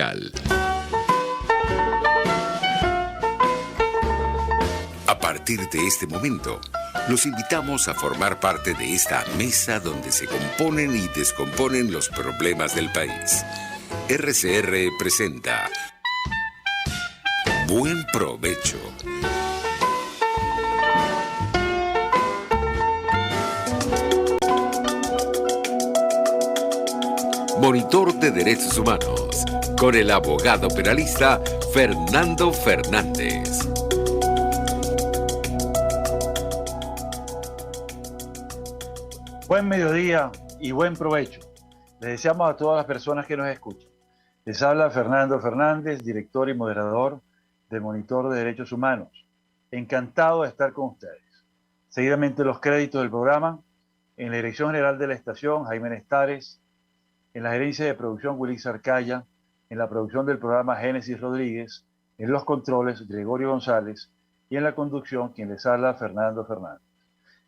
A partir de este momento, los invitamos a formar parte de esta mesa donde se componen y descomponen los problemas del país. RCR presenta Buen Provecho. Monitor de Derechos Humanos, con el abogado penalista Fernando Fernández. Buen mediodía y buen provecho. Les deseamos a todas las personas que nos escuchan. Les habla Fernando Fernández, director y moderador del Monitor de Derechos Humanos. Encantado de estar con ustedes. Seguidamente los créditos del programa. En la dirección general de la estación, Jaime Nestares. En la gerencia de producción, Willy Arcaya. En la producción del programa, Génesis Rodríguez. En los controles, Gregorio González. Y en la conducción, quien les habla, Fernando Fernández.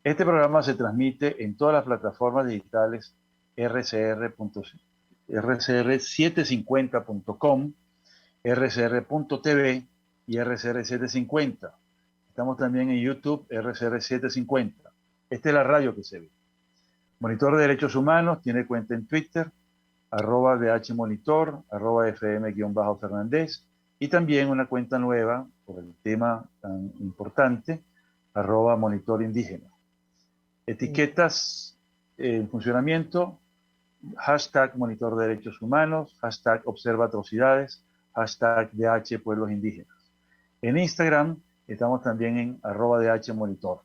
Este programa se transmite en todas las plataformas digitales rcr750.com, rcr.tv y rcr750. Estamos también en YouTube, rcr750. Esta es la radio que se ve. Monitor de Derechos Humanos tiene cuenta en Twitter, @dhmonitor, @fm_Fernández, y también una cuenta nueva por el tema tan importante, @Monitor Indígena. Etiquetas en funcionamiento, hashtag Monitor de Derechos Humanos, hashtag Observa Atrocidades, hashtag DH Pueblos Indígenas. En Instagram estamos también en @DH Monitor.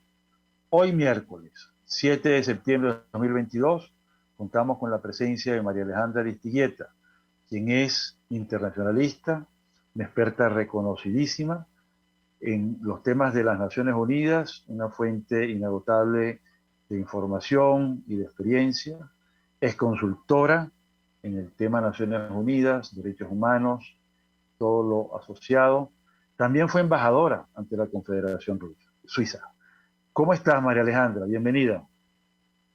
Hoy miércoles 7 de septiembre de 2022 contamos con la presencia de María Alejandra Aristigueta, quien es internacionalista, una experta reconocidísima en los temas de las Naciones Unidas, una fuente inagotable de información y de experiencia. Es consultora en el tema Naciones Unidas, derechos humanos, todo lo asociado. También fue embajadora ante la Confederación Suiza. ¿Cómo estás, María Alejandra? Bienvenida.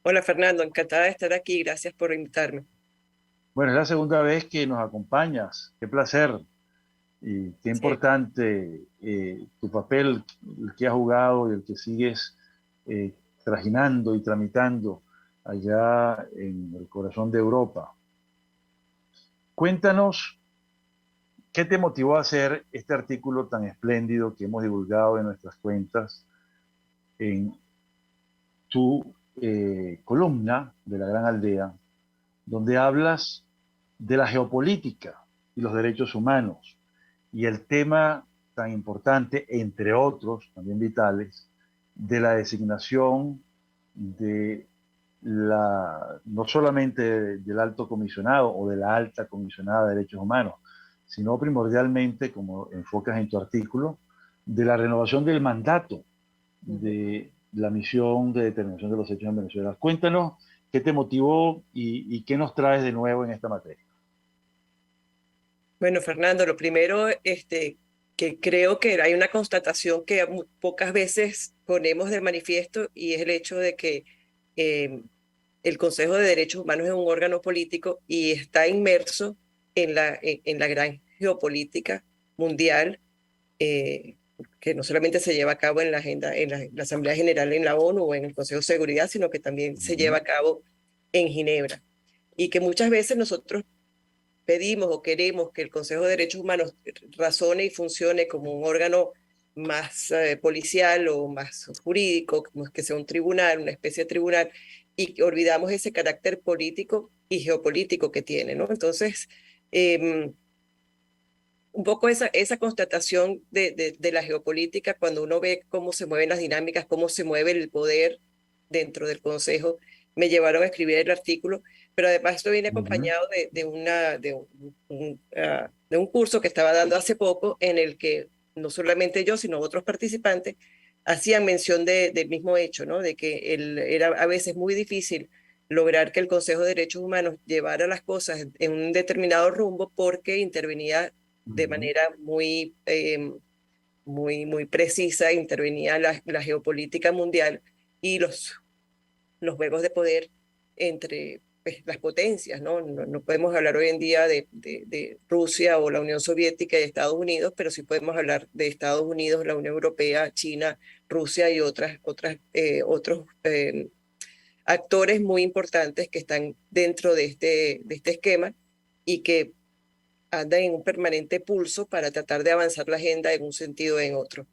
Hola, Fernando, encantada de estar aquí. Gracias por invitarme. Bueno, es la segunda vez que nos acompañas. Qué placer y qué importante tu papel, el que has jugado y el que sigues trajinando y tramitando allá en el corazón de Europa. Cuéntanos, ¿qué te motivó a hacer este artículo tan espléndido que hemos divulgado en nuestras cuentas en tu columna de La Gran Aldea, donde hablas de la geopolítica y los derechos humanos y el tema tan importante, entre otros, también vitales, de la designación de no solamente del alto comisionado o de la alta comisionada de derechos humanos, sino primordialmente, como enfocas en tu artículo, de la renovación del mandato de la misión de determinación de los hechos en Venezuela. Cuéntanos qué te motivó y qué nos traes de nuevo en esta materia. Bueno, Fernando, lo primero, que creo que hay una constatación que pocas veces ponemos de manifiesto, y es el hecho de que el Consejo de Derechos Humanos es un órgano político y está inmerso en la gran geopolítica mundial, que no solamente se lleva a cabo en la Asamblea General en la ONU o en el Consejo de Seguridad, sino que también se lleva a cabo en Ginebra. Y que muchas veces nosotros pedimos o queremos que el Consejo de Derechos Humanos razone y funcione como un órgano más policial o más jurídico, como que sea un tribunal, una especie de tribunal, y olvidamos ese carácter político y geopolítico que tiene, ¿no? Entonces, un poco esa constatación de la geopolítica, cuando uno ve cómo se mueven las dinámicas, cómo se mueve el poder dentro del Consejo, me llevaron a escribir el artículo, pero además esto viene acompañado de un curso que estaba dando hace poco, en el que no solamente yo, sino otros participantes hacían mención del mismo hecho, ¿no? De que era a veces muy difícil lograr que el Consejo de Derechos Humanos llevara las cosas en un determinado rumbo, porque intervenía de manera muy precisa, intervenía la geopolítica mundial y los juegos de poder entre pues, las potencias, ¿no? No podemos hablar hoy en día de Rusia o la Unión Soviética y Estados Unidos, pero sí podemos hablar de Estados Unidos, la Unión Europea, China, Rusia y otros actores muy importantes que están dentro de este esquema y que andan en un permanente pulso para tratar de avanzar la agenda en un sentido o en otro.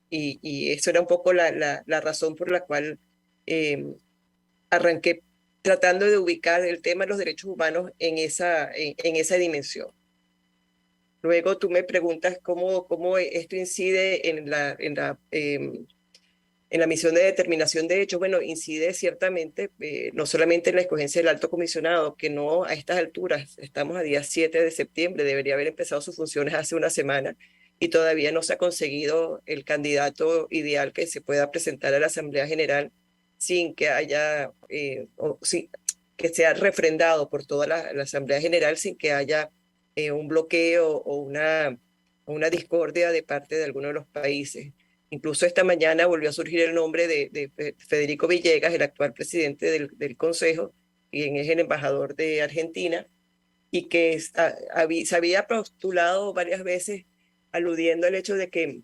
Y eso era un poco la razón por la cual eh, arranqué tratando de ubicar el tema de los derechos humanos en esa dimensión. Luego tú me preguntas cómo esto incide en la misión de determinación de hechos. Bueno, incide ciertamente no solamente en la escogencia del alto comisionado, que no a estas alturas, estamos a día 7 de septiembre, debería haber empezado sus funciones hace una semana y todavía no se ha conseguido el candidato ideal que se pueda presentar a la Asamblea General sin que haya, que sea refrendado por toda la Asamblea General sin que haya un bloqueo o una discordia de parte de alguno de los países. Incluso esta mañana volvió a surgir el nombre de Federico Villegas, el actual presidente del Consejo, quien es el embajador de Argentina, y que se había postulado varias veces aludiendo al hecho de que,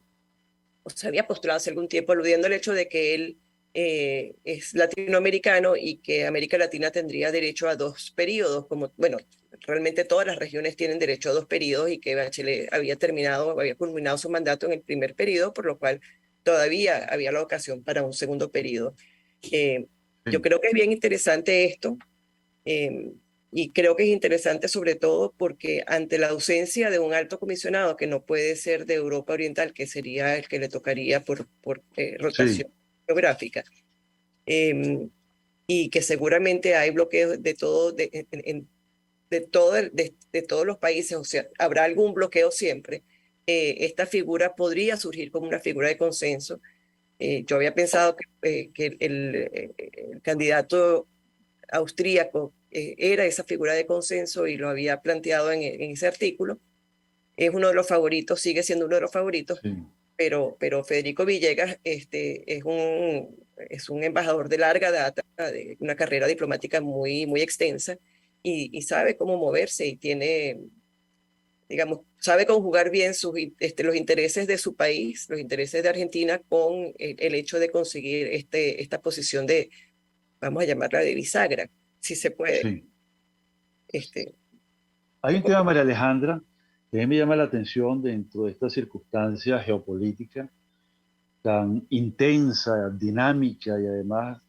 o se había postulado hace algún tiempo aludiendo al hecho de que él es latinoamericano y que América Latina tendría derecho a 2 periodos, como, bueno, realmente todas las regiones tienen derecho a 2 periodos y que Bachelet había culminado su mandato en el primer periodo, por lo cual todavía había la ocasión para un segundo periodo. Yo Sí, creo que es bien interesante esto. eh, y creo que es interesante sobre todo porque ante la ausencia de un alto comisionado que no puede ser de Europa Oriental, que sería el que le tocaría por sí, rotación geográfica, eh, y que seguramente hay bloqueos de todo, de todos los países, o sea, habrá algún bloqueo siempre. Esta figura podría surgir como una figura de consenso. Yo había pensado que el candidato austríaco era esa figura de consenso y lo había planteado en ese artículo. Es uno de los favoritos, sigue siendo uno de los favoritos, sí. pero Federico Villegas es un embajador de larga data, de una carrera diplomática muy extensa y sabe cómo moverse y tiene, digamos, sabe conjugar bien los intereses de su país, los intereses de Argentina con el hecho de conseguir esta posición de, vamos a llamarla de bisagra, si se puede. Sí. Este, Hay un tema, María Alejandra, que a mí me llama la atención dentro de esta circunstancia geopolítica tan intensa, dinámica y además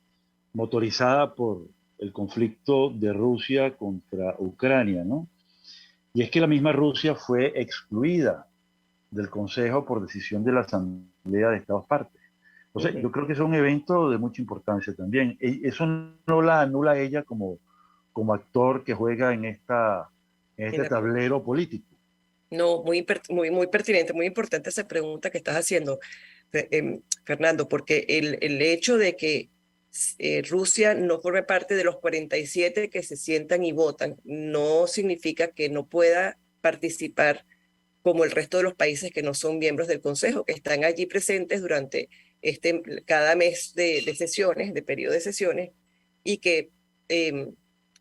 motorizada por el conflicto de Rusia contra Ucrania, ¿no? Y es que la misma Rusia fue excluida del Consejo por decisión de la Asamblea de Estados Partes. O sea, Ujú. yo creo que es un evento de mucha importancia también. Eso no la anula a ella como actor que juega en En este la tablero político. No, muy pertinente, muy importante esa pregunta que estás haciendo, Fernando, porque el hecho de que Rusia no forme parte de los 47 que se sientan y votan no significa que no pueda participar como el resto de los países que no son miembros del Consejo, que están allí presentes durante cada mes de sesiones, de periodo de sesiones, y que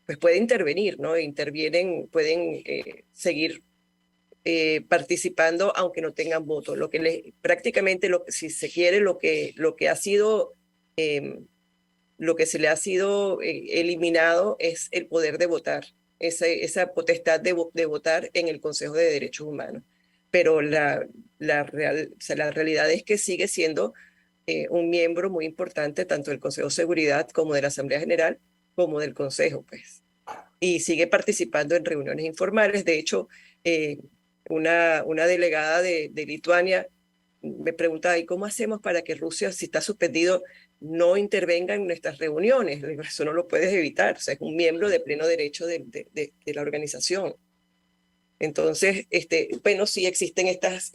pues pueden intervenir, ¿no? Pueden seguir participando aunque no tengan voto. Prácticamente, si se quiere, lo que ha sido, eh, lo que se le ha sido eliminado es el poder de votar, esa potestad de votar en el Consejo de Derechos Humanos. Pero o sea, la realidad es que sigue siendo un miembro muy importante tanto del Consejo de Seguridad como de la Asamblea General como del Consejo, pues y sigue participando en reuniones informales. De hecho, eh, una delegada de Lituania me preguntaba, ¿y cómo hacemos para que Rusia, si está suspendido, no intervenga en nuestras reuniones? Le digo, eso no lo puedes evitar, o sea, es un miembro de pleno derecho de la organización. Entonces, bueno, sí existen estas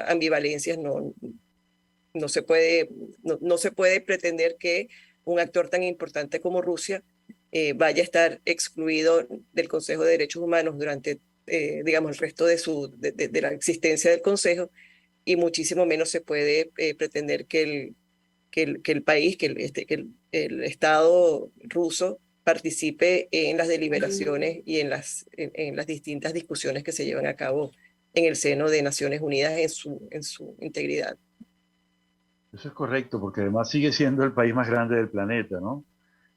ambivalencias, no se puede pretender que un actor tan importante como Rusia vaya a estar excluido del Consejo de Derechos Humanos durante, digamos, el resto de la existencia del Consejo, y muchísimo menos se puede pretender que el país, que el Estado ruso participe en las deliberaciones y en las distintas discusiones que se llevan a cabo en el seno de Naciones Unidas en su integridad. Eso es correcto, porque además sigue siendo el país más grande del planeta, ¿no?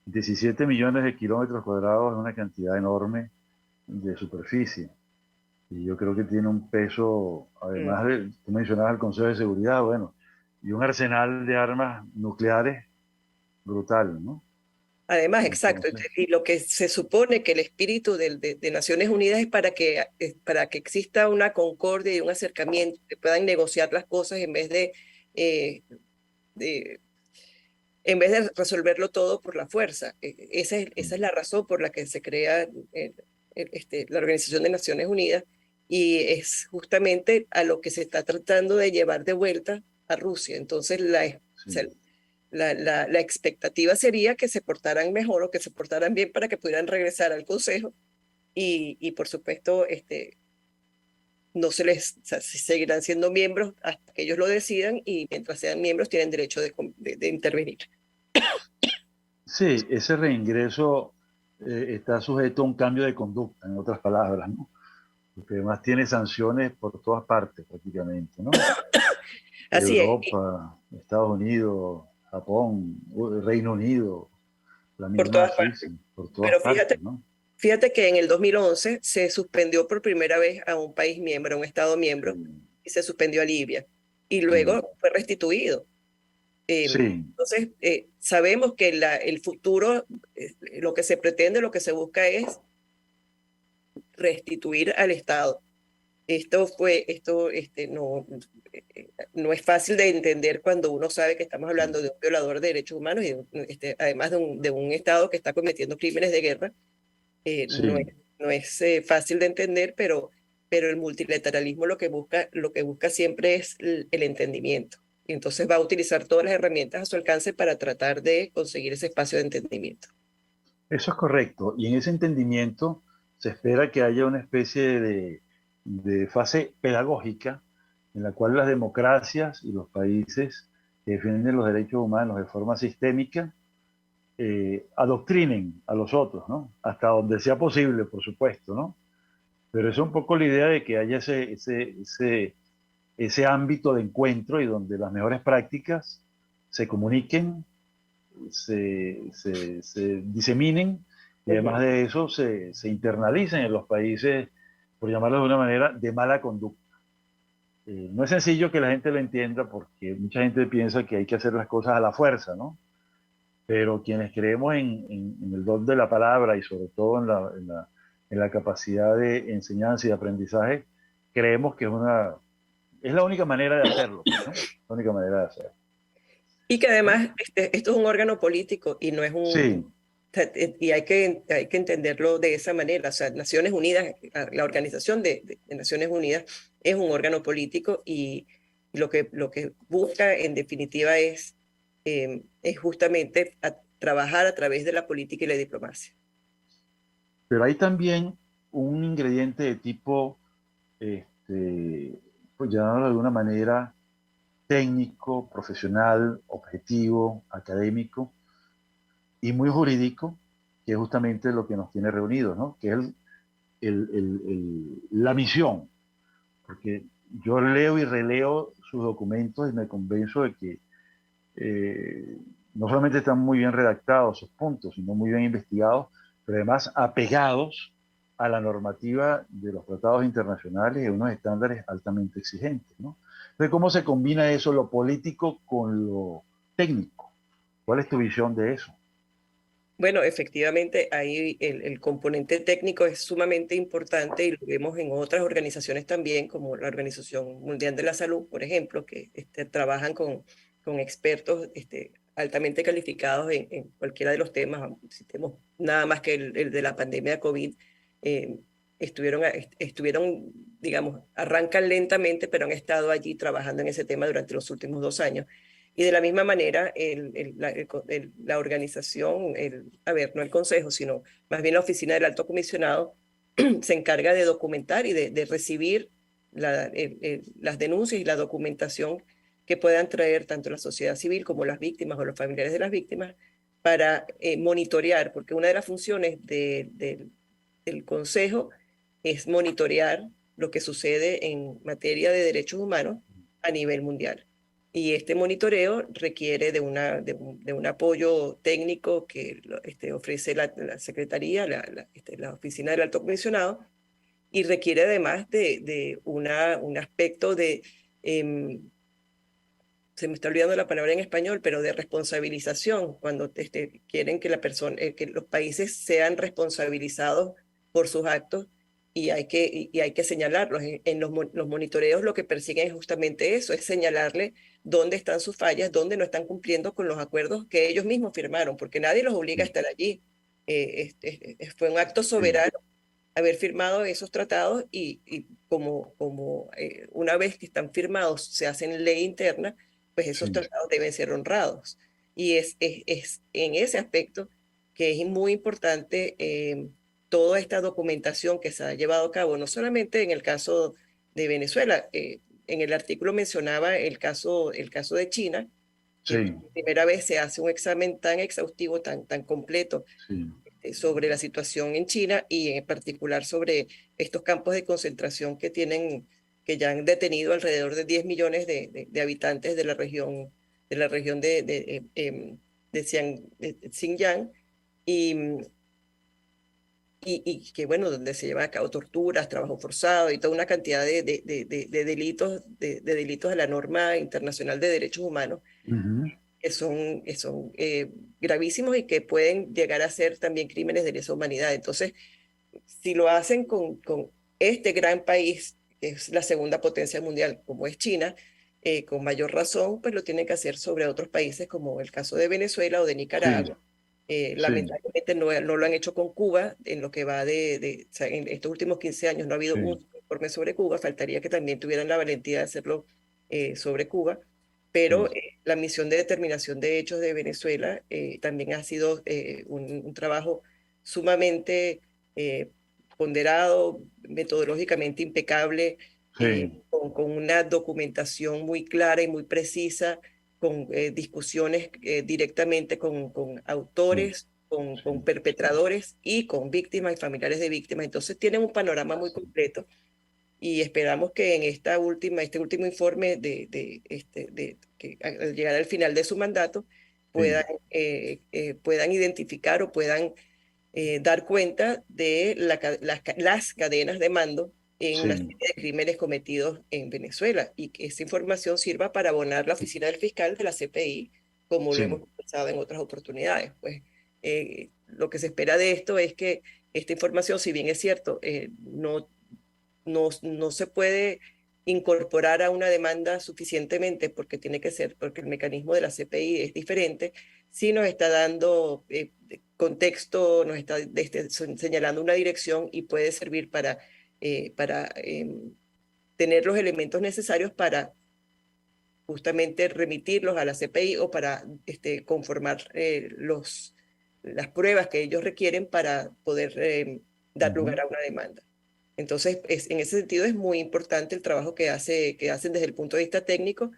17 millones de kilómetros cuadrados es una cantidad enorme de superficie. Y yo creo que tiene un peso, además de, tú mencionabas el Consejo de Seguridad, bueno, y un arsenal de armas nucleares brutal, ¿no? Además, exacto, Entonces, y lo que se supone que el espíritu de Naciones Unidas es para que exista una concordia y un acercamiento, que puedan negociar las cosas eh, de, en vez de resolverlo todo por la fuerza. Esa es la razón por la que se crea la Organización de Naciones Unidas, y es justamente a lo que se está tratando de llevar de vuelta a Rusia. Entonces, o sea, sí. la expectativa sería que se portaran mejor o que se portaran bien para que pudieran regresar al Consejo y por supuesto, no se les, o sea, seguirán siendo miembros hasta que ellos lo decidan, y mientras sean miembros tienen derecho de intervenir. Sí, ese reingreso está sujeto a un cambio de conducta, en otras palabras, ¿no? Porque además tiene sanciones por todas partes prácticamente, ¿no? Así es, Europa, Estados Unidos, Japón, Reino Unido, la por misma todas partes. Suiza, por todas Pero partes, ¿no? fíjate que en el 2011 se suspendió por primera vez a un país miembro, a un Estado miembro, Sí, y se suspendió a Libia. Y sí, luego fue restituido. sí, Entonces, sabemos que el futuro, lo que se pretende, lo que se busca es restituir al Estado. No es fácil de entender cuando uno sabe que estamos sí, hablando de un violador de derechos humanos y además de un Estado que está cometiendo crímenes de guerra. sí. No es fácil de entender, pero el multilateralismo lo que busca siempre es el entendimiento. Y entonces va a utilizar todas las herramientas a su alcance para tratar de conseguir ese espacio de entendimiento. Eso es correcto. Y en ese entendimiento se espera que haya una especie de fase pedagógica en la cual las democracias y los países que defienden los derechos humanos de forma sistémica adoctrinen a los otros, ¿no? Hasta donde sea posible, por supuesto, ¿no? Pero es un poco la idea de que haya ese ámbito de encuentro y donde las mejores prácticas se comuniquen, se diseminen y además Ujú. de eso se internalicen en los países, por llamarlo de una manera, de mala conducta. No es sencillo que la gente lo entienda porque mucha gente piensa que hay que hacer las cosas a la fuerza, ¿no? Pero quienes creemos en el don de la palabra y sobre todo en la capacidad de enseñanza y de aprendizaje, creemos que es la única manera de hacerlo, ¿no? La única manera de hacerlo. Y que además esto es un órgano político y no es Sí, y hay que entenderlo de esa manera. O sea, Naciones Unidas, la Organización de Naciones Unidas es un órgano político, y lo que busca en definitiva es justamente trabajar a través de la política y la diplomacia. pero hay también un ingrediente de tipo, este, pues llamarlo de alguna manera, técnico, profesional, objetivo, académico y muy jurídico, que es justamente lo que nos tiene reunidos, ¿no? Que es la misión, porque yo leo y releo sus documentos y me convenzo de que no solamente están muy bien redactados sus puntos, sino muy bien investigados, pero además apegados a la normativa de los tratados internacionales y unos estándares altamente exigentes, ¿no? Entonces, ¿cómo se combina eso, lo político, con lo técnico? ¿Cuál es tu visión de eso? Bueno, efectivamente, ahí el componente técnico es sumamente importante, y lo vemos en otras organizaciones también, como la Organización Mundial de la Salud, por ejemplo, que trabajan con expertos altamente calificados en cualquiera de los temas. Si tenemos nada más que el de la pandemia de COVID, eh, estuvieron, digamos, arrancan lentamente, pero han estado allí trabajando en ese tema durante los últimos 2 años. Y de la misma manera, la organización, a ver, no el consejo, sino más bien la oficina del alto comisionado, se encarga de documentar y de recibir las denuncias y la documentación que puedan traer tanto la sociedad civil como las víctimas o los familiares de las víctimas, para monitorear, porque una de las funciones del Consejo es monitorear lo que sucede en materia de derechos humanos a nivel mundial. Y este monitoreo requiere de un apoyo técnico que ofrece la Secretaría, la Oficina del Alto Comisionado, y requiere además un aspecto se me está olvidando la palabra en español, pero de responsabilización, cuando quieren que que los países sean responsabilizados por sus actos y hay que señalarlos. En los monitoreos lo que persiguen es justamente eso, es señalarle dónde están sus fallas, dónde no están cumpliendo con los acuerdos que ellos mismos firmaron, porque nadie los obliga a estar allí. Fue un acto Sí, soberano haber firmado esos tratados una vez que están firmados se hacen ley interna, pues esos sí, tratados deben ser honrados. Y es en ese aspecto que es muy importante toda esta documentación que se ha llevado a cabo, no solamente en el caso de Venezuela. En el artículo mencionaba el caso de China, que sí, por primera vez se hace un examen tan exhaustivo, tan completo sí, sobre la situación en China y en particular sobre estos campos de concentración que ya han detenido alrededor de 10 millones de habitantes de la región de Xinjiang y, y que, bueno, donde se llevan a cabo torturas, trabajo forzado y toda una cantidad de delitos a la norma internacional de derechos humanos ujú, que son gravísimos y que pueden llegar a ser también crímenes de lesa humanidad. Entonces, si lo hacen con este gran país, que es la segunda potencia mundial, como es China, con mayor razón, pues lo tienen que hacer sobre otros países como el caso de Venezuela o de sí, Nicaragua. sí, Lamentablemente no lo han hecho con Cuba en lo que va o sea, en estos últimos 15 años no ha habido un sí, informe sobre Cuba, faltaría que también tuvieran la valentía de hacerlo sobre Cuba, pero sí, la misión de determinación de hechos de Venezuela también ha sido un trabajo sumamente eh, ponderado, metodológicamente impecable, sí, con una documentación muy clara y muy precisa, con discusiones directamente con sí, autores, con sí, perpetradores y con víctimas y familiares de víctimas. Entonces tienen un panorama muy sí, completo y esperamos que en este último informe que al llegar al final de su mandato puedan, sí, puedan identificar o puedan dar cuenta de las cadenas de mando en una sí, serie de crímenes cometidos en Venezuela y que esa información sirva para abonar la oficina del fiscal de la CPI, como lo hemos sí, conversado en otras oportunidades. Pues lo que se espera de esto es que esta información, si bien es cierto, no se puede incorporar a una demanda suficientemente porque tiene que ser, porque el mecanismo de la CPI es diferente, sí nos está dando contexto, nos está señalando una dirección y puede servir para tener los elementos necesarios para justamente remitirlos a la CPI o para conformar las pruebas que ellos requieren para poder dar lugar ujú, a una demanda. Entonces, en ese sentido es muy importante el trabajo que hacen desde el punto de vista técnico,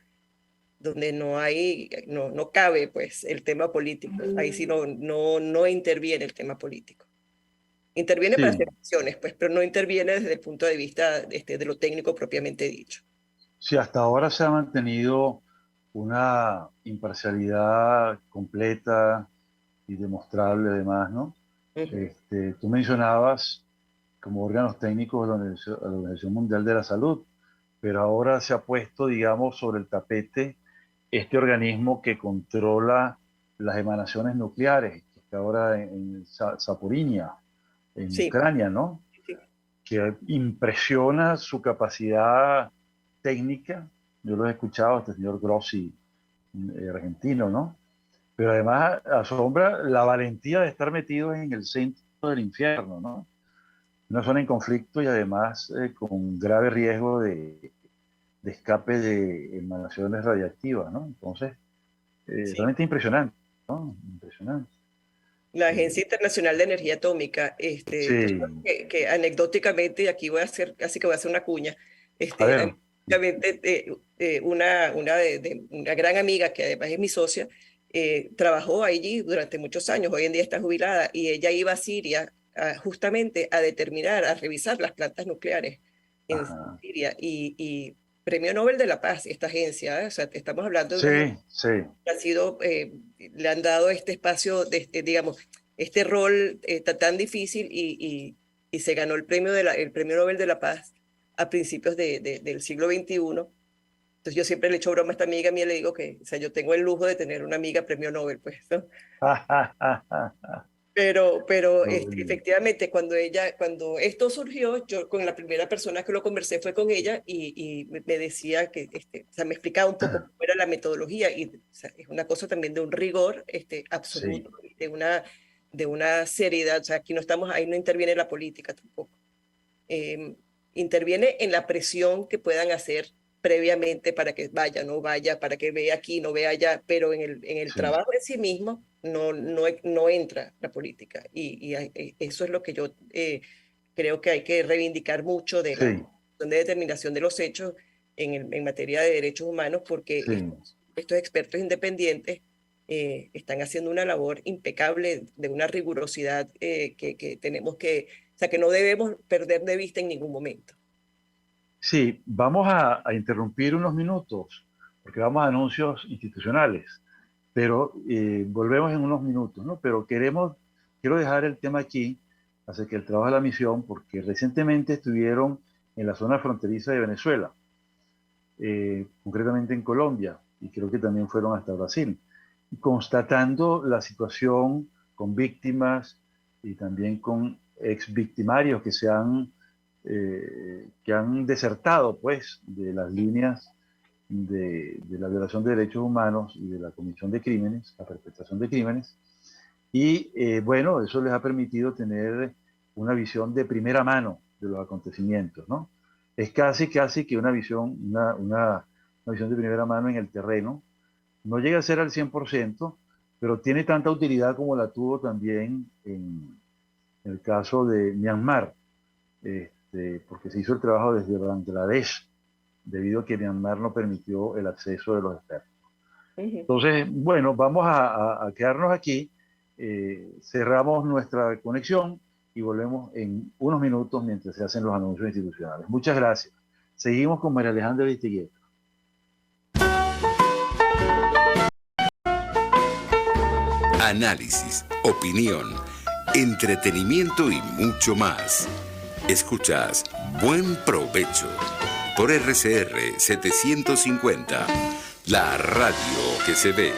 donde no cabe pues el tema político. Ahí sí no interviene el tema político. Interviene para hacer sí, acciones, pues, pero no interviene desde el punto de vista de lo técnico propiamente dicho. sí, hasta ahora se ha mantenido una imparcialidad completa y demostrable además, ¿no? Ujú. Tú mencionabas como órganos técnicos la Organización Mundial de la Salud, pero ahora se ha puesto, digamos, sobre el tapete este organismo que controla las emanaciones nucleares, que está ahora en Zaporiña, en Sí, Ucrania, ¿no? sí, Que impresiona su capacidad técnica. Yo lo he escuchado, este señor Grossi, argentino, ¿no? Pero además asombra la valentía de estar metidos en el centro del infierno, ¿no? Una zona en conflicto y además con grave riesgo de escape de emanaciones radiactivas, ¿no? Entonces, sí. realmente impresionante, ¿no? Impresionante. La Eh, Agencia Internacional de Energía Atómica, tú sabes sí, que anecdóticamente, y aquí voy a hacer, casi que voy a hacer una cuña, a ver, anecdóticamente, una gran amiga, que además es mi socia, trabajó allí durante muchos años, hoy en día está jubilada, y ella iba a Siria justamente a determinar, a revisar las plantas nucleares en Ajá. Siria, y Premio Nobel de la Paz, esta agencia, o sea, estamos hablando de una mujer Sí, sí, que ha sido, le han dado este espacio, digamos, este rol tan difícil y se ganó el Premio Nobel de la Paz a principios del siglo XXI. Entonces yo siempre le echo broma a esta amiga mía, le digo que, o sea, yo tengo el lujo de tener una amiga premio Nobel, pues, ¿no? Pero Bueno, efectivamente, cuando esto surgió, yo con la primera persona que lo conversé fue con ella y me decía que, o sea, me explicaba un poco cómo era la metodología y, o sea, es una cosa también de un rigor sí, absoluto, de una seriedad, o sea, aquí no estamos, ahí no interviene la política tampoco. eh, Interviene en la presión que puedan hacer previamente para que vaya, no vaya, para que vea aquí, no vea allá, pero en el sí, trabajo en sí mismo no entra la política. Eso es lo que yo creo que hay que reivindicar mucho de la sí, Comisión de Determinación de los Hechos en materia de derechos humanos, porque sí. estos expertos independientes están haciendo una labor impecable, de una rigurosidad que tenemos que, o sea, que no debemos perder de vista en ningún momento. Sí, vamos a interrumpir unos minutos porque vamos a anuncios institucionales, pero volvemos en unos minutos, ¿no? Pero quiero dejar el tema aquí, así que el trabajo de la misión, porque recientemente estuvieron en la zona fronteriza de Venezuela, concretamente en Colombia, y creo que también fueron hasta Brasil, constatando la situación con víctimas y también con ex victimarios que han desertado pues de las líneas de la violación de derechos humanos y de la comisión de crímenes, la perpetración de crímenes. Y bueno, eso les ha permitido tener una visión de primera mano de los acontecimientos, ¿no? Es casi que una visión de primera mano en el terreno. No llega a ser al 100%, pero tiene tanta utilidad como la tuvo también en el caso de Myanmar, porque se hizo el trabajo desde Bangladesh, debido a que Myanmar no permitió el acceso de los expertos. Ujú. Entonces, bueno, vamos a quedarnos aquí, cerramos nuestra conexión y volvemos en unos minutos mientras se hacen los anuncios institucionales. Muchas gracias. Seguimos con María Alejandra Vistiguieta. Análisis, opinión, entretenimiento y mucho más. Escuchas Buen Provecho por RCR 750, la radio que se ve.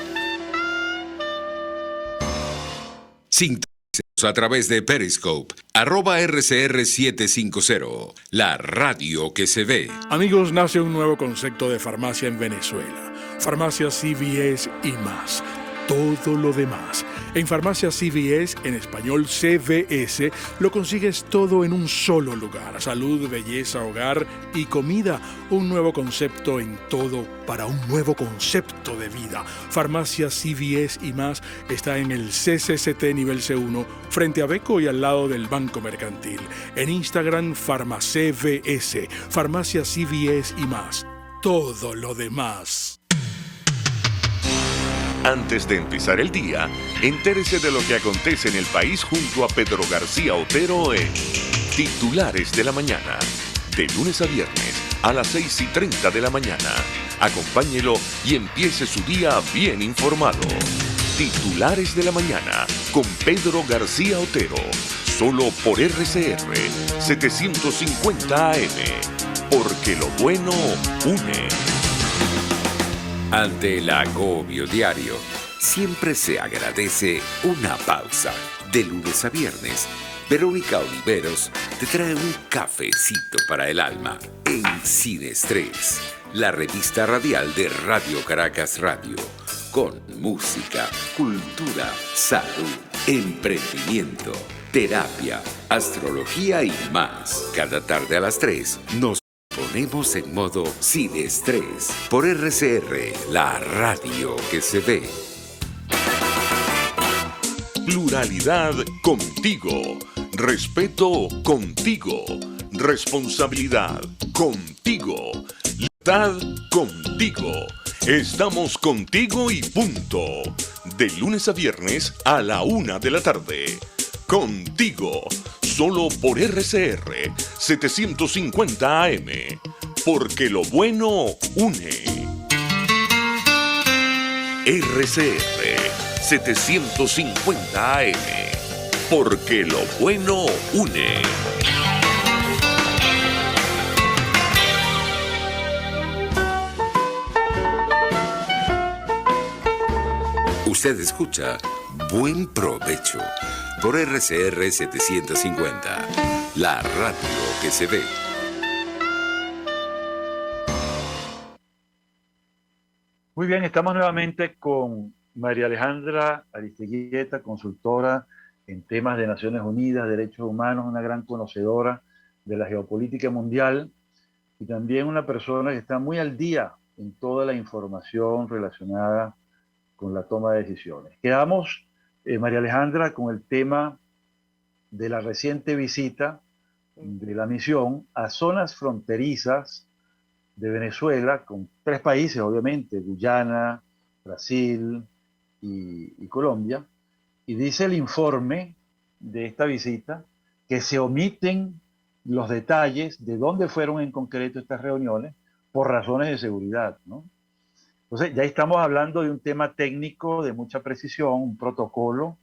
Sintonícenos a través de Periscope, @RCR750, la radio que se ve. Amigos, nace un nuevo concepto de farmacia en Venezuela. Farmacia CVS y más. Todo lo demás. En Farmacia CVS, en español CVS, lo consigues todo en un solo lugar. Salud, belleza, hogar y comida. Un nuevo concepto en todo para un nuevo concepto de vida. Farmacia CVS y más está en el CCCT nivel C1, frente a Beco y al lado del Banco Mercantil. En Instagram, FarmaCVS. Farmacia CVS y más. Todo lo demás. Antes de empezar el día, entérese de lo que acontece en el país junto a Pedro García Otero en Titulares de la Mañana. De lunes a viernes a las 6:30 de la mañana. Acompáñelo y empiece su día bien informado. Titulares de la Mañana con Pedro García Otero. Solo por RCR 750 AM. Porque lo bueno une. Ante el agobio diario, siempre se agradece una pausa. De lunes a viernes, Verónica Oliveros te trae un cafecito para el alma en Sin Estrés, la revista radial de Radio Caracas Radio, con música, cultura, salud, emprendimiento, terapia, astrología y más. Cada tarde a las 3 nos ponemos en modo Sin Estrés por RCR, la radio que se ve. Pluralidad contigo. Respeto contigo. Responsabilidad contigo. Lealtad contigo. Estamos contigo y punto. De lunes a viernes a la 1 de la tarde. Contigo, solo por RCR 750 AM. Porque lo bueno une. RCR 750 AM. Porque lo bueno une. Usted escucha Buen Provecho por RCR 750, la radio que se ve. Muy bien, estamos nuevamente con María Alejandra Aristeguieta, consultora en temas de Naciones Unidas, derechos humanos, una gran conocedora de la geopolítica mundial y también una persona que está muy al día en toda la información relacionada con la toma de decisiones. Quedamos, María Alejandra, con el tema de la reciente visita de la misión a zonas fronterizas de Venezuela, con 3 países, obviamente, Guyana, Brasil y Colombia, y dice el informe de esta visita que se omiten los detalles de dónde fueron en concreto estas reuniones por razones de seguridad, ¿no? Entonces, ya estamos hablando de un tema técnico de mucha precisión, un protocolo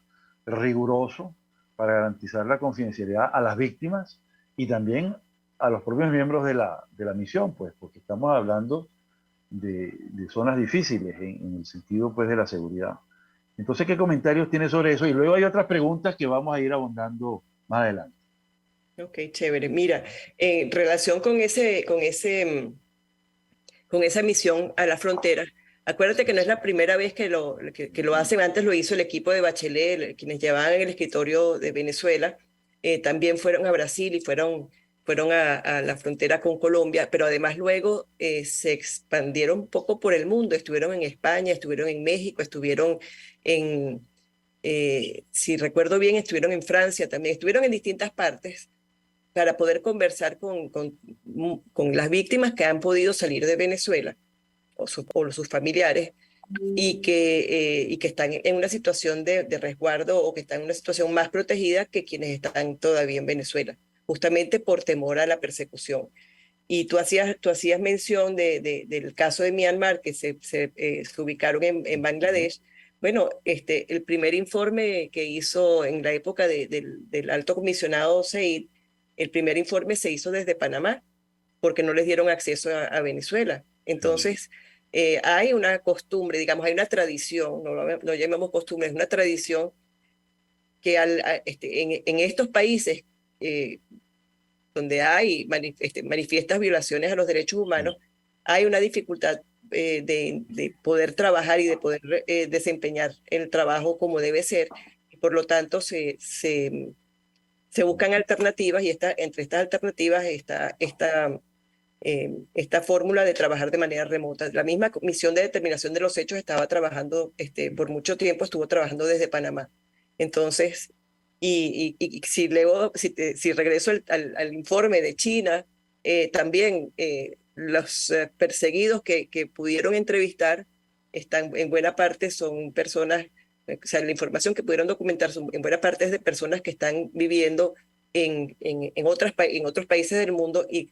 riguroso para garantizar la confidencialidad a las víctimas y también a los propios miembros de la misión, pues, porque estamos hablando de zonas difíciles en el sentido, pues, de la seguridad. Entonces, ¿qué comentarios tiene sobre eso? Y luego hay otras preguntas que vamos a ir abundando más adelante. Ok, chévere. Mira, en relación con esa misión a la frontera, acuérdate que no es la primera vez que lo hacen. Antes lo hizo el equipo de Bachelet, quienes llevaban el escritorio de Venezuela. También fueron a Brasil y fueron a la frontera con Colombia, pero además luego se expandieron un poco por el mundo. Estuvieron en España, estuvieron en México, estuvieron si recuerdo bien, estuvieron en Francia también, estuvieron en distintas partes para poder conversar con las víctimas que han podido salir de Venezuela o sus familiares y que están en una situación de resguardo o que están en una situación más protegida que quienes están todavía en Venezuela, justamente por temor a la persecución. Y tú hacías mención del caso de Myanmar, que se ubicaron en Bangladesh. Bueno, el primer informe que hizo en la época del alto comisionado Said, el primer informe se hizo desde Panamá, porque no les dieron acceso a Venezuela. Entonces, hay una costumbre, digamos, hay una tradición, no llamemos costumbre, es una tradición que en estos países donde hay manifiestas violaciones a los derechos humanos, hay una dificultad de poder trabajar y de poder desempeñar el trabajo como debe ser. Y por lo tanto, se buscan alternativas y entre estas alternativas está esta fórmula de trabajar de manera remota. La misma Comisión de Determinación de los Hechos estaba trabajando, por mucho tiempo estuvo trabajando desde Panamá. Entonces, y si regreso al informe de China, también los perseguidos que pudieron entrevistar están en buena parte son personas, o sea, la información que pudieron documentar en buena parte es de personas que están viviendo en otros países del mundo, y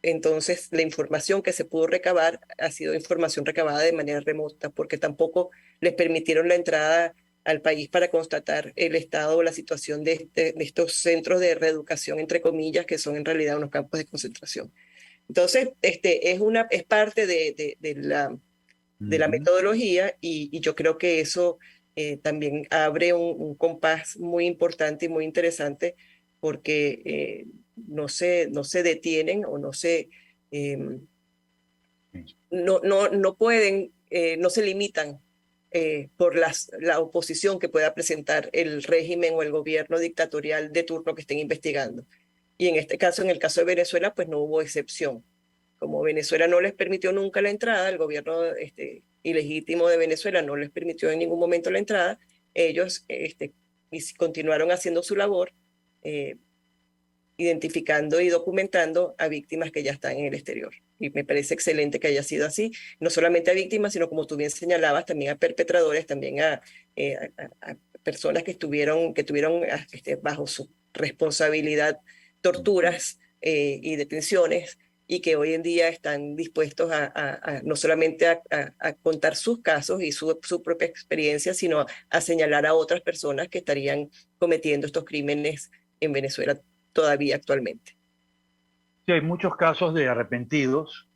entonces la información que se pudo recabar ha sido información recabada de manera remota, porque tampoco les permitieron la entrada al país para constatar el estado o la situación de estos centros de reeducación, entre comillas, que son en realidad unos campos de concentración. Entonces, es parte de la metodología, y yo creo que eso también abre un compás muy importante y muy interesante, porque no se detienen o no se limitan por la oposición que pueda presentar el régimen o el gobierno dictatorial de turno que estén investigando. Y en este caso, en el caso de Venezuela, pues no hubo excepción. Como Venezuela no les permitió nunca la entrada, el gobierno ilegítimo de Venezuela no les permitió en ningún momento la entrada, ellos continuaron haciendo su labor, identificando y documentando a víctimas que ya están en el exterior. y me parece excelente que haya sido así, no solamente a víctimas, sino como tú bien señalabas, también a perpetradores, también a personas que tuvieron bajo su responsabilidad torturas y detenciones, y que hoy en día están dispuestos no solamente a contar sus casos y su propia experiencia, sino a señalar a otras personas que estarían cometiendo estos crímenes en Venezuela todavía actualmente. Sí, hay muchos casos de arrepentidos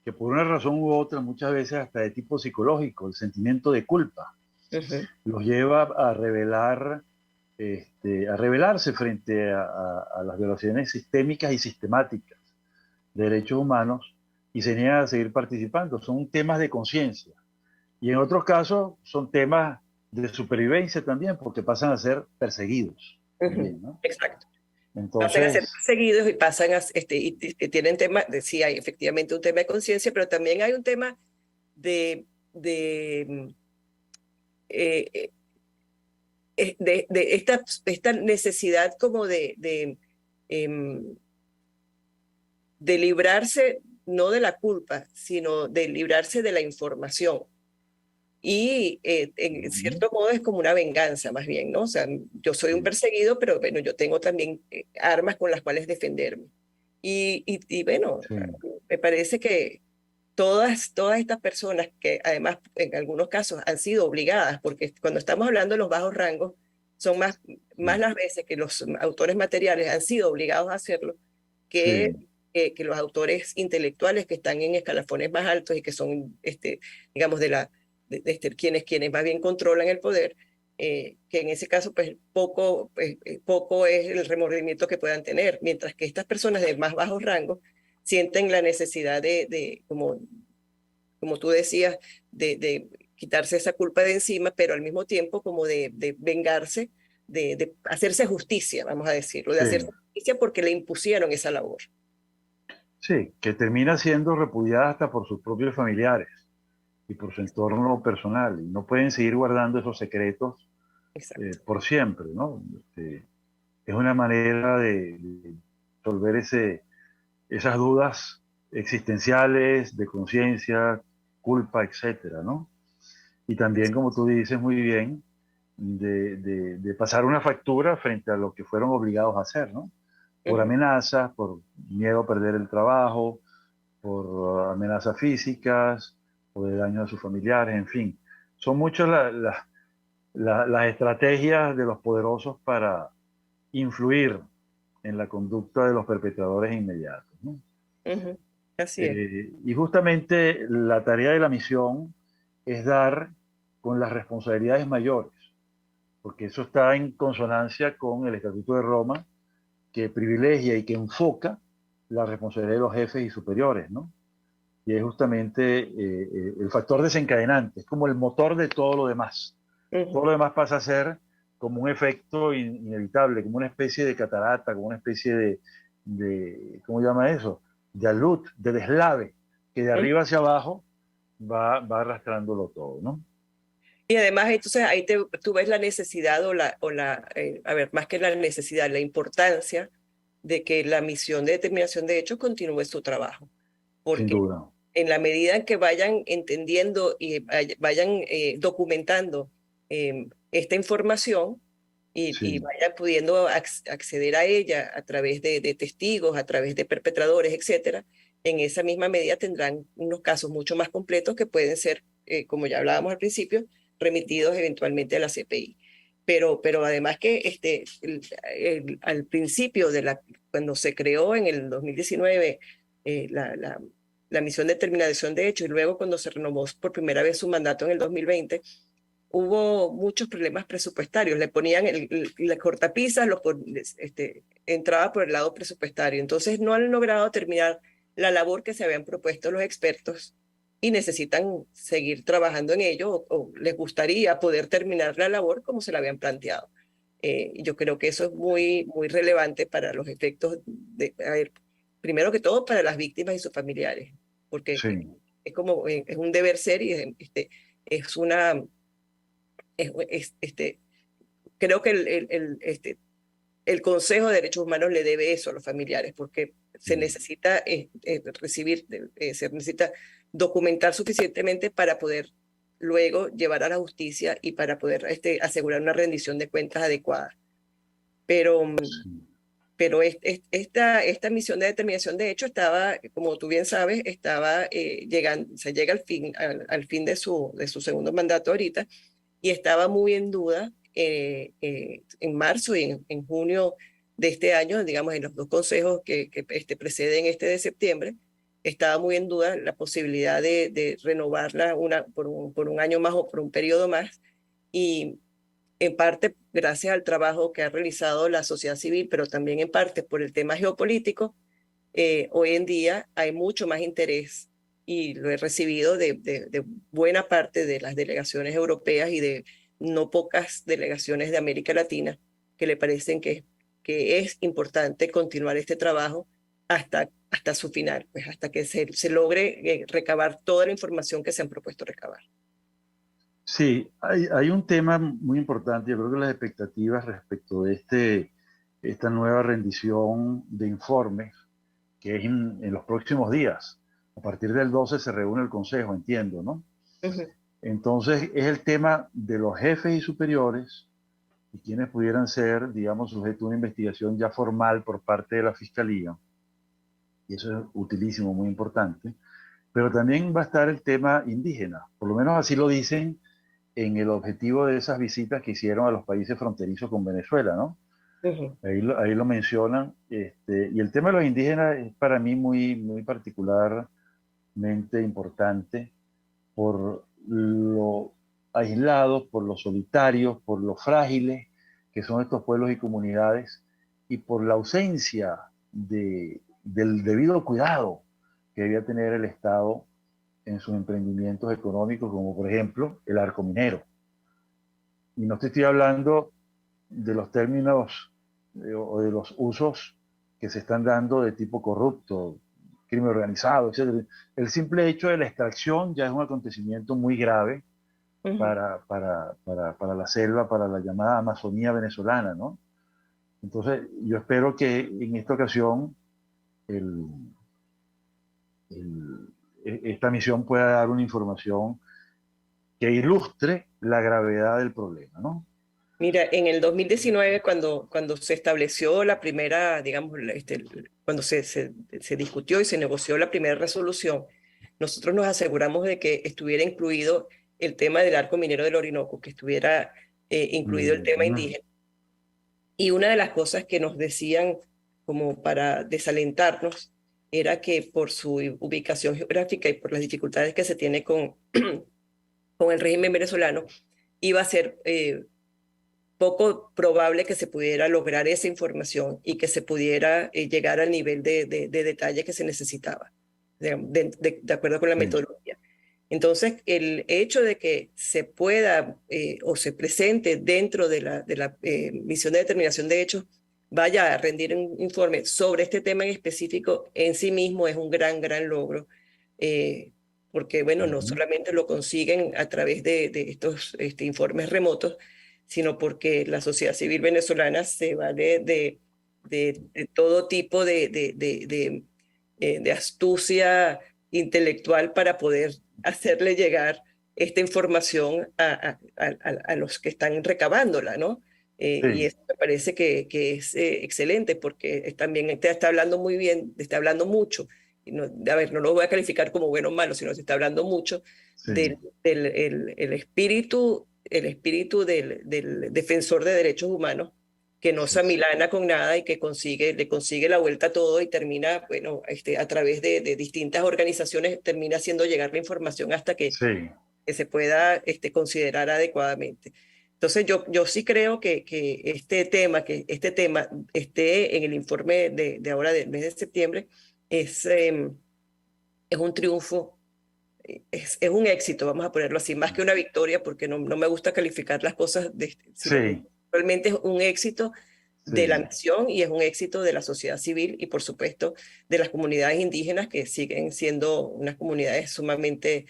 que por una razón u otra, muchas veces hasta de tipo psicológico, el sentimiento de culpa, Ujú, los lleva a revelar, a rebelarse frente a las violaciones sistémicas y sistemáticas de derechos humanos y se niegan a seguir participando. Son temas de conciencia. Y en otros casos son temas de supervivencia también, porque pasan a ser perseguidos ujú, también, ¿no? exacto. Pasan a ser Entonces, perseguidos y pasan y tienen temas, sí hay efectivamente un tema de conciencia, pero también hay un tema de, eh, de esta necesidad como em, de librarse, no de la culpa, sino de librarse de la información. Y en ujú, cierto modo es como una venganza más bien, ¿no? O sea, yo soy un sí, perseguido, pero bueno, yo tengo también armas con las cuales defenderme. Y bueno, sí, me parece que todas estas personas que además en algunos casos han sido obligadas, porque cuando estamos hablando de los bajos rangos, son más sí, las veces que los autores materiales han sido obligados a hacerlo que, sí, que los autores intelectuales que están en escalafones más altos y que son, digamos, quienes más bien controlan el poder, que en ese caso, pues poco es el remordimiento que puedan tener, mientras que estas personas de más bajos rangos sienten la necesidad como tú decías, de quitarse esa culpa de encima, pero al mismo tiempo como de vengarse, de hacerse justicia, vamos a decirlo, de hacerse sí, justicia porque le impusieron esa labor. sí, que termina siendo repudiada hasta por sus propios familiares y por su entorno personal, y no pueden seguir guardando esos secretos Exacto. por siempre, ¿no? Es una manera de resolver esas dudas existenciales, de conciencia, culpa, etcétera, ¿no? Y también, como tú dices muy bien, de pasar una factura frente a lo que fueron obligados a hacer, ¿no? Por Ujú. amenazas, por miedo a perder el trabajo, por amenazas físicas, o de daño a sus familiares, en fin. Son muchas las estrategias de los poderosos para influir en la conducta de los perpetradores inmediatos, ¿no? Ujú. Así es. Y justamente la tarea de la misión es dar con las responsabilidades mayores, porque eso está en consonancia con el Estatuto de Roma, que privilegia y que enfoca la responsabilidad de los jefes y superiores, ¿no? Y es justamente el factor desencadenante, es como el motor de todo lo demás. Ujú. Todo lo demás pasa a ser como un efecto inevitable, como una especie de catarata, como una especie ¿cómo llama eso? De alud, de deslave, que de Ujú. arriba hacia abajo va arrastrándolo todo, ¿no? Y además, entonces ahí tú ves la necesidad a ver, más que la necesidad, la importancia de que la misión de determinación de hechos continúe su trabajo, Sin porque duda. en la medida en que vayan entendiendo y vayan documentando esta información y Sí, vayan pudiendo acceder a ella a través de testigos, a través de perpetradores, etcétera, en esa misma medida tendrán unos casos mucho más completos que pueden ser, como ya hablábamos al principio, remitidos eventualmente a la CPI. Pero además que al principio cuando se creó en el 2019 la misión de determinación de hechos y luego cuando se renovó por primera vez su mandato en el 2020, hubo muchos problemas presupuestarios. Le ponían la cortapisas, entraba por el lado presupuestario. Entonces no han logrado terminar la labor que se habían propuesto los expertos y necesitan seguir trabajando en ello o les gustaría poder terminar la labor como se la habían planteado. Yo creo que eso es muy relevante para los efectos a ver, primero que todo para las víctimas y sus familiares, porque sí, es como, es un deber ser y es una, creo que el Consejo de Derechos Humanos le debe eso a los familiares, porque se necesita se necesita documentar suficientemente para poder luego llevar a la justicia y para poder asegurar una rendición de cuentas adecuada. Pero esta misión de determinación de hecho estaba, como tú bien sabes, estaba se llega al fin de su segundo mandato ahorita, y estaba muy en duda en marzo y en junio de este año, digamos, en los dos consejos que preceden este de septiembre, estaba muy en duda la posibilidad de renovarla por un año más o por un periodo más, y en parte gracias al trabajo que ha realizado la sociedad civil, pero también en parte por el tema geopolítico, hoy en día hay mucho más interés, y lo he recibido de buena parte de las delegaciones europeas y de no pocas delegaciones de América Latina, que le parecen que es importante continuar este trabajo hasta su final, pues hasta que se logre recabar toda la información que se han propuesto recabar. Sí, hay un tema muy importante. Yo creo que las expectativas respecto de esta nueva rendición de informes, que es en los próximos días. A partir del 12 se reúne el Consejo, entiendo, ¿no? Uh-huh. Entonces es el tema de los jefes y superiores y quienes pudieran ser, digamos, sujetos a una investigación ya formal por parte de la Fiscalía. Y eso es utilísimo, muy importante. Pero también va a estar el tema indígena. Por lo menos así lo dicen en el objetivo de esas visitas que hicieron a los países fronterizos con Venezuela, ¿no? Uh-huh. Ahí lo mencionan. Y el tema de los indígenas es para mí muy particularmente importante por lo aislados, por lo solitarios, por lo frágiles que son estos pueblos y comunidades, y por la ausencia del debido cuidado que debía tener el Estado en sus emprendimientos económicos, como por ejemplo el arco minero. Y no te estoy hablando de los términos o de los usos que se están dando de tipo corrupto, crimen organizado, etc. El simple hecho de la extracción ya es un acontecimiento muy grave para la selva, para la llamada Amazonía venezolana, ¿no? Entonces, yo espero que en esta ocasión esta misión pueda dar una información que ilustre la gravedad del problema, ¿no? Mira, en el 2019, cuando se estableció la primera, digamos, cuando se discutió y se negoció la primera resolución, nosotros nos aseguramos de que estuviera incluido el tema del arco minero del Orinoco, que estuviera incluido el tema indígena. Y una de las cosas que nos decían como para desalentarnos era que por su ubicación geográfica y por las dificultades que se tiene con el régimen venezolano, iba a ser poco probable que se pudiera lograr esa información y que se pudiera llegar al nivel de detalle que se necesitaba, de acuerdo con la metodología. Entonces, el hecho de que se pueda o se presente dentro de la misión de determinación de hechos, vaya a rendir un informe sobre este tema en específico, en sí mismo es un gran logro, porque, bueno, no solamente lo consiguen a través de estos informes remotos, sino porque la sociedad civil venezolana se vale de todo tipo de astucia intelectual para poder hacerle llegar esta información a los que están recabándola, ¿no? Y eso me parece que es excelente, porque también te está hablando muy bien, te está hablando mucho. Y no, a ver, no lo voy a calificar como bueno o malo, sino se está hablando mucho del espíritu del defensor de derechos humanos, que no se amilana con nada y que le consigue la vuelta a todo, y termina, bueno, a través de distintas organizaciones, termina haciendo llegar la información hasta que se pueda considerar adecuadamente. Entonces yo sí creo que este tema esté en el informe de ahora del mes de septiembre es un triunfo. Es un éxito, vamos a ponerlo así, más que una victoria, porque no me gusta calificar las cosas realmente es un éxito de la nación, y es un éxito de la sociedad civil y, por supuesto, de las comunidades indígenas, que siguen siendo unas comunidades sumamente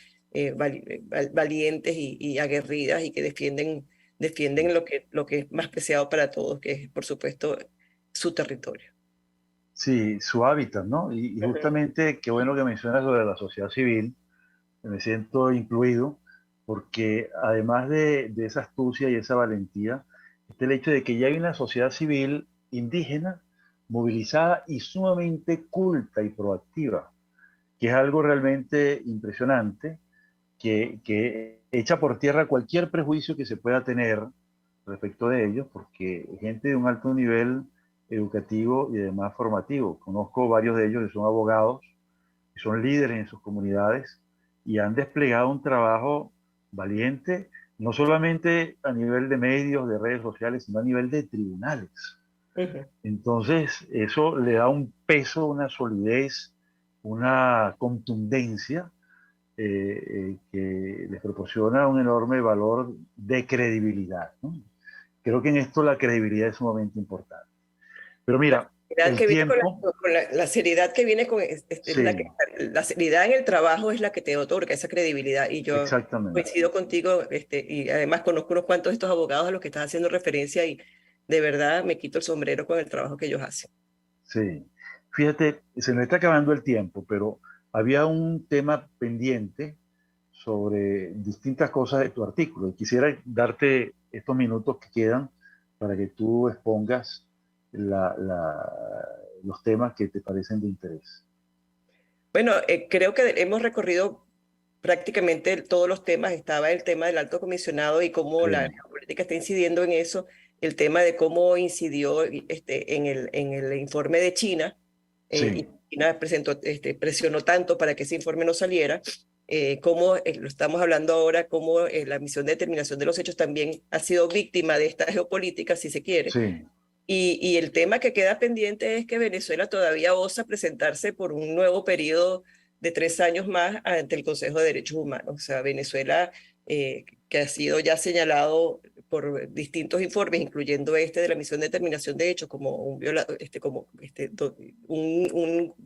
valientes y aguerridas, y que defienden lo que es más preciado para todos, que es, por supuesto, su territorio. Sí, su hábitat, ¿no? Y justamente, qué bueno que mencionas lo de la sociedad civil, me siento incluido, porque además de esa astucia y esa valentía, está el hecho de que ya hay una sociedad civil indígena movilizada y sumamente culta y proactiva, que es algo realmente impresionante, que echa por tierra cualquier prejuicio que se pueda tener respecto de ellos, porque gente de un alto nivel educativo y además formativo. Conozco varios de ellos que son abogados, que son líderes en sus comunidades y han desplegado un trabajo valiente, no solamente a nivel de medios, de redes sociales, sino a nivel de tribunales. Entonces, eso le da un peso, una solidez, una contundencia que les proporciona un enorme valor de credibilidad, ¿no? Creo que en esto la credibilidad es sumamente importante. Pero mira, el Que viene tiempo, con la seriedad que viene con sí, la seriedad en el trabajo es la que te otorga esa credibilidad, y yo exactamente, coincido contigo, y además conozco unos cuantos de estos abogados a los que estás haciendo referencia, y de verdad me quito el sombrero con el trabajo que ellos hacen. sí. Fíjate, se nos está acabando el tiempo, pero había un tema pendiente sobre distintas cosas de tu artículo. Y quisiera darte estos minutos que quedan para que tú expongas los temas que te parecen de interés. Bueno, creo que hemos recorrido prácticamente todos los temas. Estaba el tema del alto comisionado y cómo la Sí, política está incidiendo en eso, el tema de cómo incidió en el informe de China, y sí, China presionó tanto para que ese informe no saliera, cómo lo estamos hablando ahora, cómo la misión de determinación de los hechos también ha sido víctima de esta geopolítica, si se quiere. sí, Y el tema que queda pendiente es que Venezuela todavía osa presentarse por un nuevo periodo de 3 años más ante el Consejo de Derechos Humanos. O sea, Venezuela, que ha sido ya señalado por distintos informes, incluyendo este de la misión de determinación de hechos, como un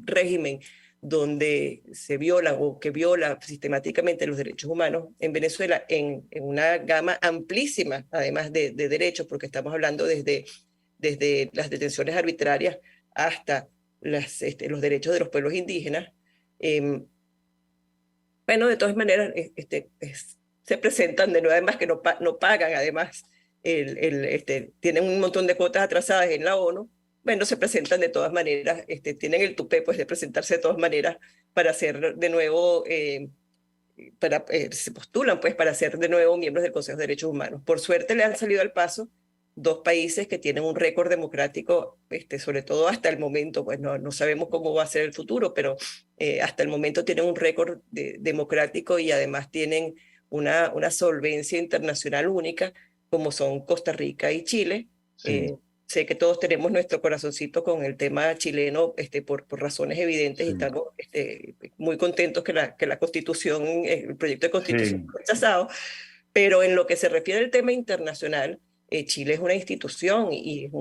régimen donde se viola o que viola sistemáticamente los derechos humanos en Venezuela en una gama amplísima, además de derechos, porque estamos hablando desde las detenciones arbitrarias hasta los derechos de los pueblos indígenas. Eh, bueno, de todas maneras, se presentan de nuevo, además que no pagan, además, tienen un montón de cuotas atrasadas en la ONU. Bueno, se presentan de todas maneras, tienen el tupé pues, de presentarse de todas maneras para ser de nuevo, se postulan pues para ser de nuevo miembros del Consejo de Derechos Humanos. Por suerte le han salido al paso dos países que tienen un récord democrático, sobre todo hasta el momento, pues no sabemos cómo va a ser el futuro, pero hasta el momento tienen un récord democrático, y además tienen una solvencia internacional única, como son Costa Rica y Chile. sí, Sé que todos tenemos nuestro corazoncito con el tema chileno, por razones evidentes, y sí, estamos muy contentos que la Constitución, el proyecto de Constitución sí, fue rechazado, pero en lo que se refiere al tema internacional, Chile es una institución y es sí,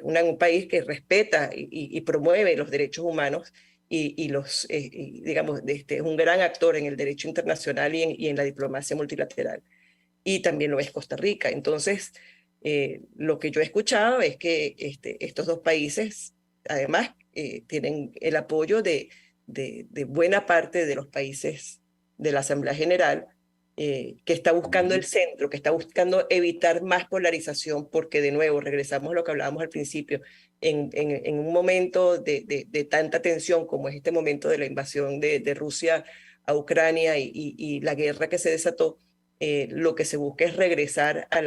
un país que respeta y promueve los derechos humanos, digamos, es un gran actor en el derecho internacional y en la diplomacia multilateral. Y también lo es Costa Rica. Entonces, lo que yo he escuchado es que estos dos países, además, tienen el apoyo de buena parte de los países de la Asamblea General, que está buscando el centro, que está buscando evitar más polarización, porque de nuevo regresamos a lo que hablábamos al principio, en un momento de tanta tensión como es este momento de la invasión de Rusia a Ucrania y la guerra que se desató. Lo que se busca es regresar a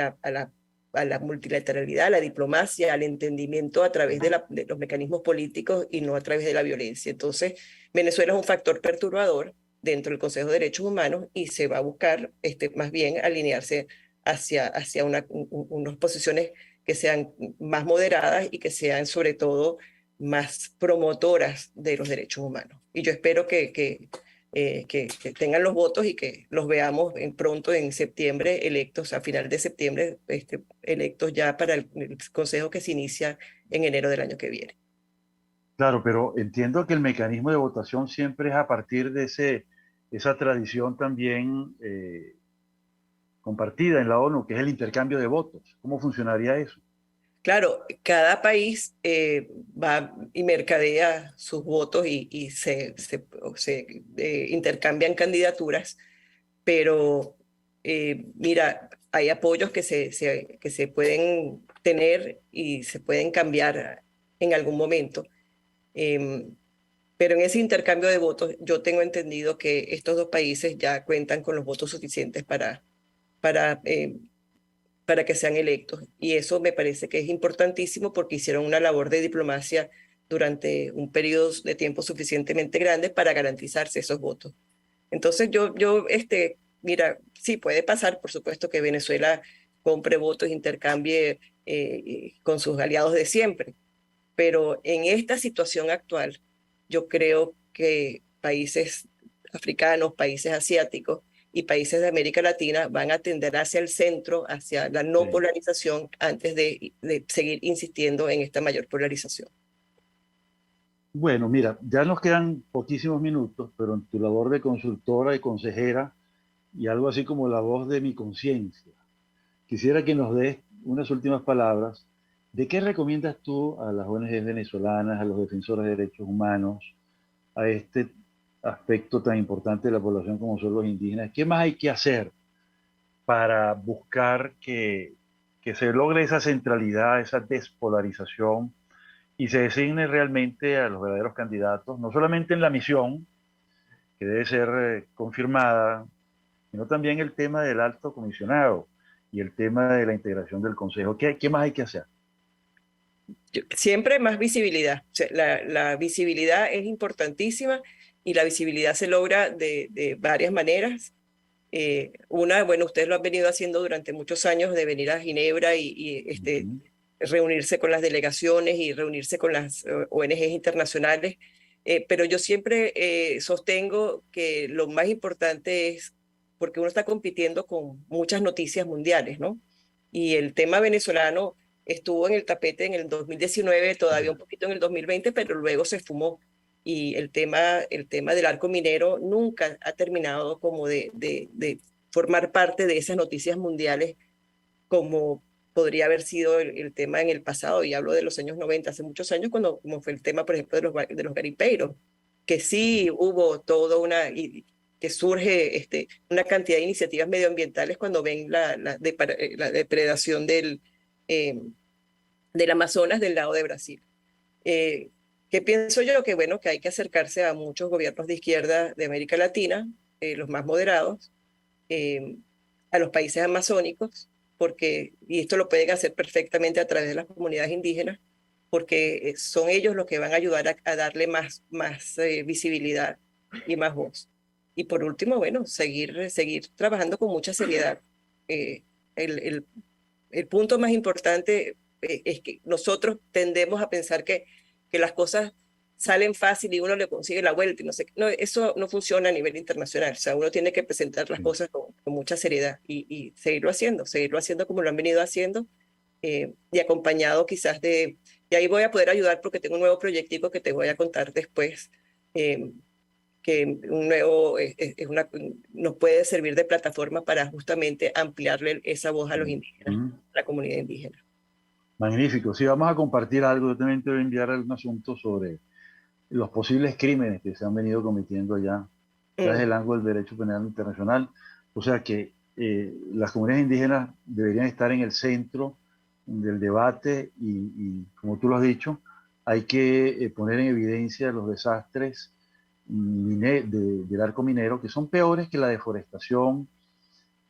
la multilateralidad, a la diplomacia, al entendimiento a través de los mecanismos políticos y no a través de la violencia. Entonces, Venezuela es un factor perturbador dentro del Consejo de Derechos Humanos, y se va a buscar más bien alinearse hacia unas posiciones que sean más moderadas y que sean sobre todo más promotoras de los derechos humanos. Y yo espero que tengan los votos y que los veamos pronto en septiembre electos, a final de septiembre, electos ya para el Consejo que se inicia en enero del año que viene. claro, pero entiendo que el mecanismo de votación siempre es a partir de esa tradición también compartida en la ONU, que es el intercambio de votos. ¿Cómo funcionaría eso? Claro, cada país va y mercadea sus votos y se intercambian candidaturas, pero mira, hay apoyos que se pueden tener y se pueden cambiar en algún momento. Em, pero en ese intercambio de votos, yo tengo entendido que estos dos países ya cuentan con los votos suficientes para, eh, para que sean electos. Y eso me parece que es importantísimo porque hicieron una labor de diplomacia durante un periodo de tiempo suficientemente grande para garantizarse esos votos. Entonces mira, sí puede pasar, por supuesto, que Venezuela compre votos, intercambie con sus aliados de siempre, pero en esta situación actual, yo creo que países africanos, países asiáticos y países de América Latina van a tender hacia el centro, hacia la no Sí. polarización, antes de seguir insistiendo en esta mayor polarización. Bueno, mira, ya nos quedan poquísimos minutos, pero en tu labor de consultora y consejera y algo así como la voz de mi conciencia, quisiera que nos des unas últimas palabras. ¿De qué recomiendas tú a las ONG venezolanas, a los defensores de derechos humanos, a este aspecto tan importante de la población como son los indígenas? ¿Qué más hay que hacer para buscar que se logre esa centralidad, esa despolarización y se designe realmente a los verdaderos candidatos, no solamente en la misión, que debe ser confirmada, sino también el tema del alto comisionado y el tema de la integración del Consejo? ¿Qué más hay que hacer? Siempre más visibilidad. O sea, la visibilidad es importantísima y la visibilidad se logra de varias maneras. Una, bueno, ustedes lo han venido haciendo durante muchos años, de venir a Ginebra Ujú. reunirse con las delegaciones y reunirse con las ONGs internacionales. Pero yo siempre sostengo que lo más importante es, porque uno está compitiendo con muchas noticias mundiales, ¿no? Y el tema venezolano estuvo en el tapete en el 2019, todavía un poquito en el 2020, pero luego se esfumó. Y el tema del arco minero nunca ha terminado como de formar parte de esas noticias mundiales como podría haber sido el tema en el pasado, y hablo de los años 90, hace muchos años, como fue el tema, por ejemplo, de los garimpeiros, que sí hubo toda que surge una cantidad de iniciativas medioambientales cuando ven la depredación eh, del Amazonas del lado de Brasil. Eh, ¿Qué pienso yo? Que bueno, que hay que acercarse a muchos gobiernos de izquierda de América Latina, los más moderados, eh, a los países amazónicos, y esto lo pueden hacer perfectamente a través de las comunidades indígenas, porque son ellos los que van a ayudar a darle más visibilidad y más voz. Y por último, bueno, seguir trabajando con mucha seriedad. Eh, el, el, el punto más importante es que nosotros tendemos a pensar que las cosas salen fácil y uno le consigue la vuelta y no sé, no, eso no funciona a nivel internacional. O sea, uno tiene que presentar las cosas con mucha seriedad y seguirlo haciendo como lo han venido haciendo, y acompañado quizás y ahí voy a poder ayudar porque tengo un nuevo proyectico que te voy a contar después, eh, que un nuevo nos puede servir de plataforma para justamente ampliarle esa voz a los indígenas, Ujú. a la comunidad indígena. Magnífico. Sí, vamos a compartir algo. Yo también te voy a enviar algún asunto sobre los posibles crímenes que se han venido cometiendo allá desde el ángulo del derecho penal internacional. O sea que las comunidades indígenas deberían estar en el centro del debate y como tú lo has dicho, hay que poner en evidencia los desastres del arco minero, que son peores que la deforestación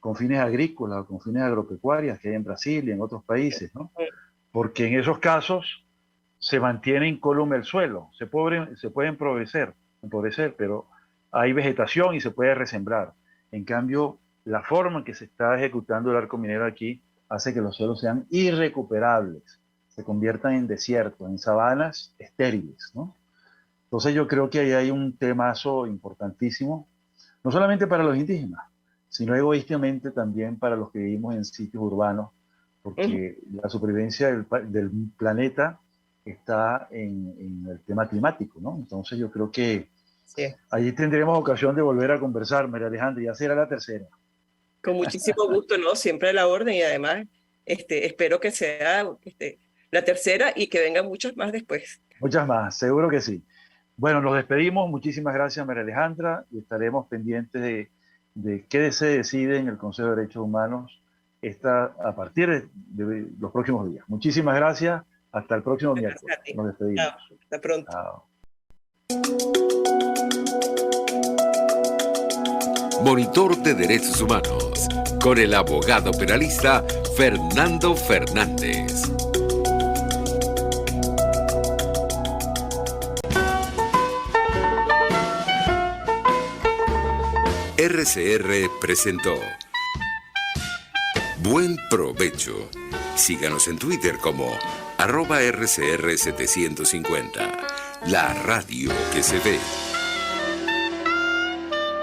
con fines agrícolas o con fines agropecuarias que hay en Brasil y en otros países, ¿no? Porque en esos casos se mantiene incólume el suelo, se puede empobrecer, pero hay vegetación y se puede resembrar. En cambio, la forma en que se está ejecutando el arco minero aquí hace que los suelos sean irrecuperables, se conviertan en desiertos, en sabanas estériles, ¿no? Entonces yo creo que ahí hay un temazo importantísimo, no solamente para los indígenas, sino egoístamente también para los que vivimos en sitios urbanos, porque la supervivencia del planeta está en el tema climático, ¿no? Entonces yo creo que Sí. allí tendremos ocasión de volver a conversar, María Alejandra, ya será la tercera. Con muchísimo gusto, ¿no? Siempre a la orden, y además espero que sea la tercera y que vengan muchas más después. Muchas más, seguro que sí. Bueno, nos despedimos. Muchísimas gracias, María Alejandra, y estaremos pendientes de qué se decide en el Consejo de Derechos Humanos a partir de los próximos días. Muchísimas gracias. Hasta el próximo miércoles. Nos despedimos. Chao, hasta pronto. Chao. Monitor de Derechos Humanos, con el abogado penalista Fernando Fernández. RCR presentó Buen Provecho. Síganos en Twitter como @RCR750. La radio que se ve.